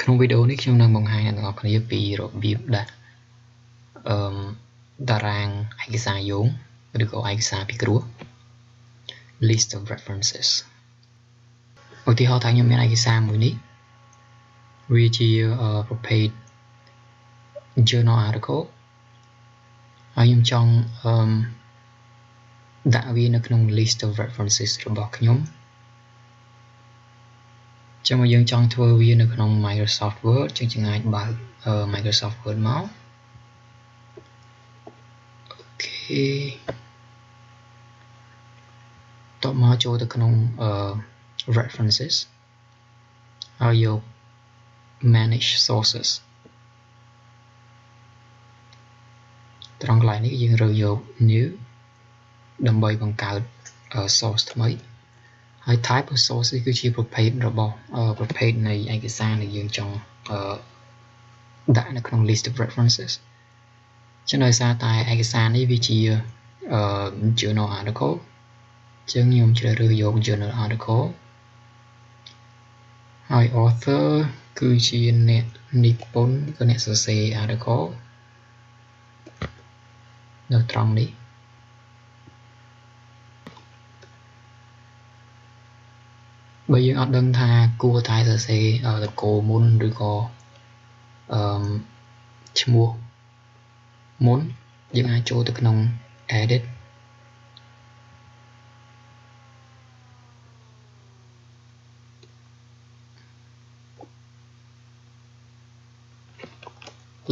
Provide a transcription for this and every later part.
ក្នុងវីដេអូនេះខ្ញុំនឹងបង្ហាញអ្នកទាំងអស់គ្នាពីរបៀបដាក់តារាងឯកសារយោងឬក៏ឯកសារពិគ្រោះ list of references ឧទាហរណ៍ថាខ្ញុំមានឯកសារមួយនេះវាជាប្រភេទ journal article ហើយខ្ញុំចង់ដាក់វានៅក្នុង list of references របស់ខ្ញុំចាំមកយើងចង់ធ្វើវានៅក្នុង Microsoft Word ចឹងយើងអាចបើក Microsoft Word មកអូខេតបមកចូលទៅក្នុង references ហើយយក manage sources ត្រង់កន្លែងនេះយើងរើសយក new ដើម្បីបង្កើត source ថ្មីហើយ type of source នេះគឺជាប្រភេទរបស់ប្រភេទនៃឯកសារដែលយើងចង់ដាក់នៅក្នុង list of references ចឹងដោយសារតែឯកសារនេះវាជា journal article ចឹងខ្ញុំជ្រើសរើសយក journal article ហើយ author គឺជាអ្នកនិពន្ធឬអ្នកសរសេរ article នៅត្រង់នេះបើយើងអត់ដឹងថាគួរតែសរសេរតកូលមុនឬក៏ឈ្មោះមុនយើងអាចចូលទៅក្នុង edit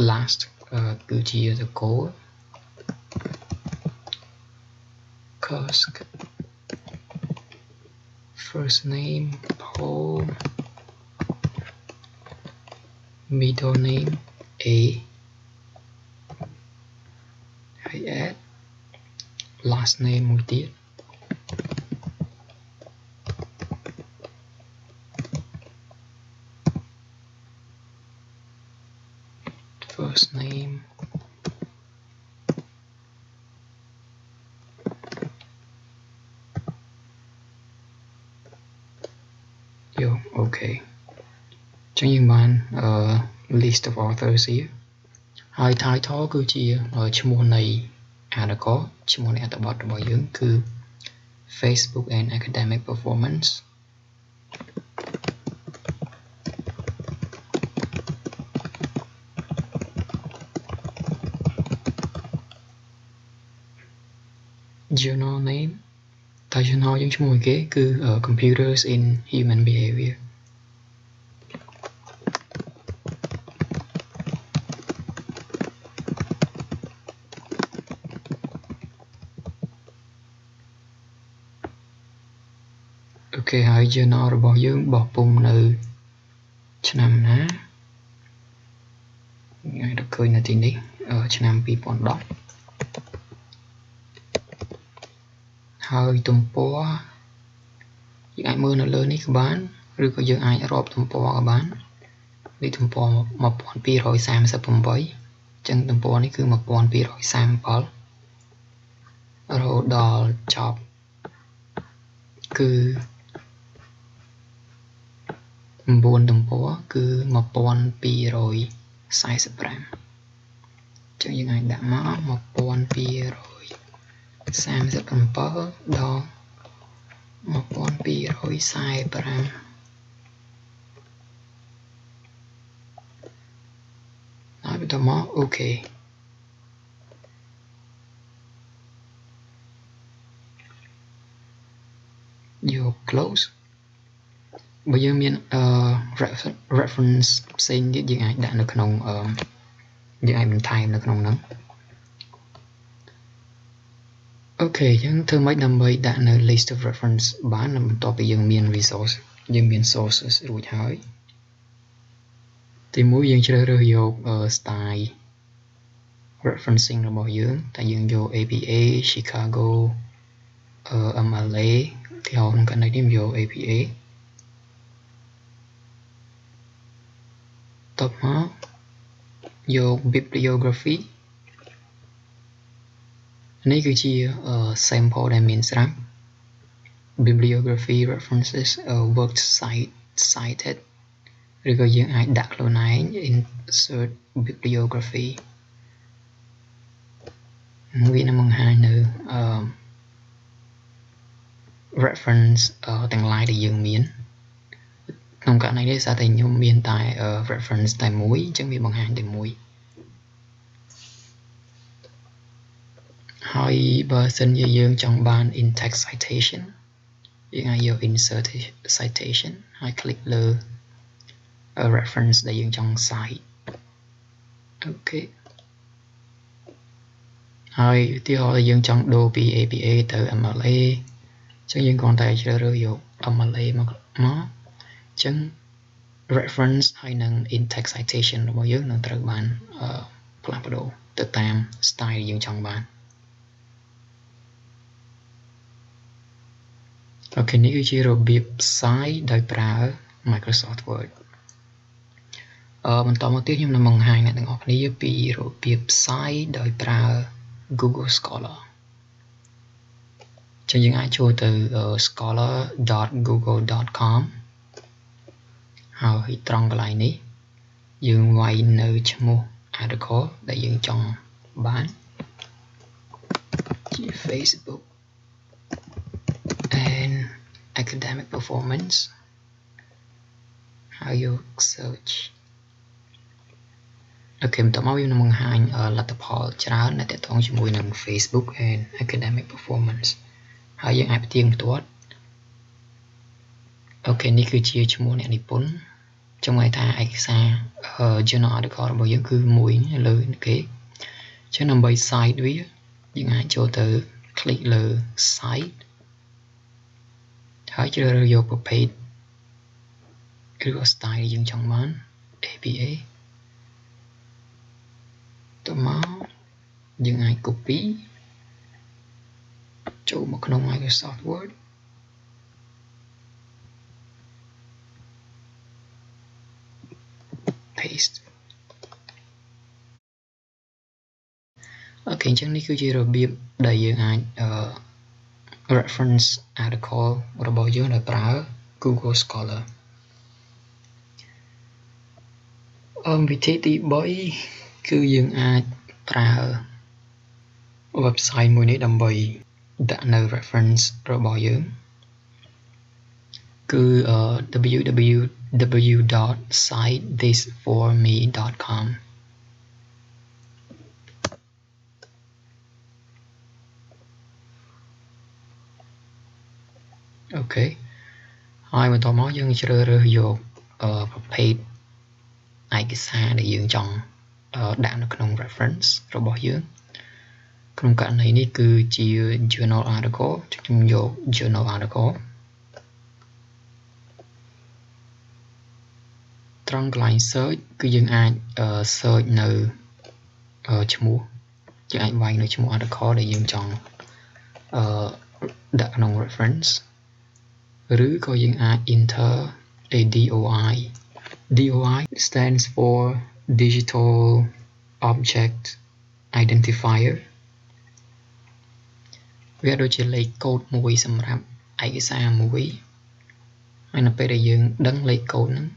last គឺជាតកូល Kursk first name Paul middle name A ហើយ add last name មួយទៀតfirst nameអូខេចឹងយើងបាន list of authors here ហើយ title គឺជាឈ្មោះនៃ article ឈ្មោះនៃអត្ថបទរបស់យើងគឺ Facebook and academic performance journal name តែ journal យើងឈ្មោះគេគឺ computers in human behaviorអូខេហើយ journal របស់យើងបោះពុម្ពនៅឆ្នាំណាអាចរកឃើញនៅទីនេះឆ្នាំ2010ហើយទំព័រយើងអាចមើលនៅលើនេះក៏បានឬក៏យើងអាចរាប់ទំព័រក៏បាននេះទំព័រ1238ចឹងទំព័រនេះគឺ1237រហូតដល់ចប់គឺ9ទំព័រគឺ1245ចឹងយើងអាចដាក់មក1237ដល់1245ហើយបន្តមកអូខេយក close បើយើងមានreference ផ្សេងទៀតយើងអាចដាក់នៅក្នុងយើងអាចបន្ថែមនៅក្នុងហ្នឹងអូខេអញ្ចឹងធ្វើម៉េចដើម្បីដាក់នៅ list of reference បានបន្ទាប់ពីយើងមាន resource យើងមាន sources រួចហើយទីមួយយើងជ្រើសរើសយក style referencing របស់យើងតែយើងយក APA Chicago MLA ទីហោក្នុងករណីនេះយក APA តបមកយក bibliography នេះគឺជា sample ដែលមានស្រាប់ bibliography references works cited ឬក៏យើងអាចដាក់ខ្លួនឯង insert bibliography វានឹងបង្ហាញនៅ reference ទាំង ឡាយដែលយើងមានក្នុងករណីនេះសារតែខ្ញុំមានតែ reference តែមួយអញ្ចឹងវាបង្ហាញតែមួយហើយបើសិនជាយើងចង់បាន in-text citation យើងអាចយក insert citation ហើយ click លើ reference ដែលយើងចង់ cite អូខេហើយឧទាហរណ៍យើងចង់ដូរពី APA ទៅ MLA អញ្ចឹងយើងគ្រាន់តែជ្រើសរើសយក MLA មកអញ្ចឹង reference ហើយនឹង in-text citation របស់យើងនឹងត្រូវបានផ្លាស់ប្ដូរទៅតាម style យើងចង់បានអូខេនេះគឺជារបៀបផ្សាយដោយប្រើ Microsoft Word បន្តមកទៀតខ្ញុំនឹងបង្ហាញអ្នកទាំងអស់គ្នាពីរបៀបផ្សាយដោយប្រើ Google Scholar ចឹងយើងអាចចូលទៅ scholar.google.com ហើយត្រង់កន្លែងនេះយើងវាយនៅឈ្មោះ article ដែលយើងចង់បានជា Facebook and academic performance ហើយយក search អូខេបន្តមកវានឹងបង្ហាញលទ្ធផលច្រើនដែលទាក់ទងជាមួយនឹង Facebook and academic performance ហើយយើងអាចផ្ទៀងផ្ទាត់អូខេនេះគឺជាឈ្មោះអ្នកនិពន្ធចំណែកថាឯកសារ journal article របស់យើងគឺមួយលើគេចឹងដើម្បី cite វាយើងអាចចូលទៅ click លើ cite ហើយជ្រើសរើសយកប្រភេទឬក៏ style យើងចង់បាន APA តមកយើងអាច copy ចូលមកក្នុង Microsoft Word paste អូខេអញ្ចឹងនេះគឺជារបៀបដែលយើងអាចreference article របស់យើងដោយប្រើ Google Scholar វិធីទី3គឺយើងអាចប្រើ website មួយនេះដើម្បីដាក់នៅ reference របស់យើងគឺ www.citethis4me.com អូខេហើយបន្តមកយើងជ្រើសរើសយកប្រភេទឯកសារដែលយើងចង់ដាក់នៅក្នុង reference របស់យើងក្នុងករណីនេះគឺជា journal article ខ្ញុំយក journal article ត្រង់កន្លែង search គឺយើងអាច search នៅឈ្មោះយើងអាចវាយនៅឈ្មោះ article ដែលយើងចង់ដាក់ក្នុង reference ឬក៏យើងអាច enter a DOI DOI stands for Digital Object Identifier វាដូចជាលេខកូដមួយសម្រាប់ឯកសារមួយហើយនៅពេលដែលយើងដឹងលេខកូដហ្នឹង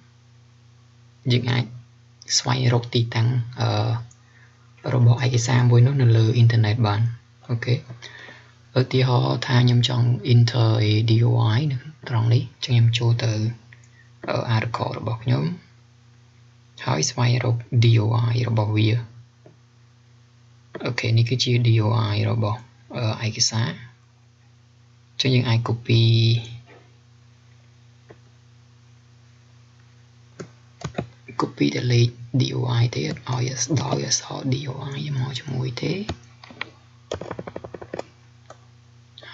យើងអាចស្វែងរកទីតាំងរបស់ឯកសារមួយនោះនៅលើអ៊ីនធឺណិតបានអូខេឧទាហរណ៍ថាខ្ញុំចង់ enter a DOI នៅត្រង់នេះខ្ញុំចូលទៅ article របស់ខ្ញុំហើយស្វែងរក DOI របស់វាអូខេនេះគឺជា DOI របស់ឯកសារចឹងយើងអាច copy តែលេខ DOI ទៀតឲ្យដោយអក្សរ DOI មកជាមួយទេ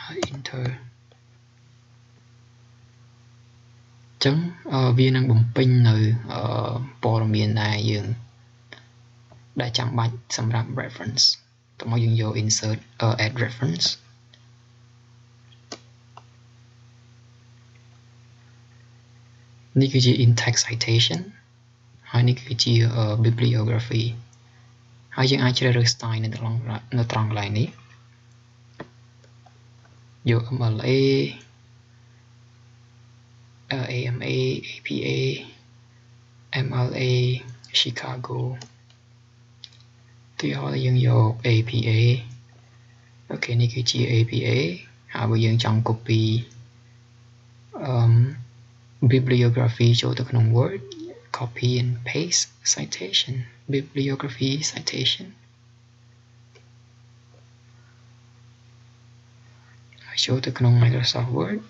ហើយ enter ចឹងវានឹងបំពេញនៅព័ត៌មានដែលចាំបាច់សម្រាប់ reference តោះមកយើងយក insert add reference នេះគឺជា in-text citation ហើយនេះគឺជា bibliography ហើយយើងអាចជ្រើសរើស style នៅត្រង់កន្លែងនេះយក MLA AMA APA MLA Chicago ទីហោយើងយក APA អូខេនេះគឺជា APA ហើយបើយើងចង់ copy bibliography ចូលទៅក្នុង Word copy and paste citation bibliography citation ហើយចូលទៅក្នុង Microsoft Word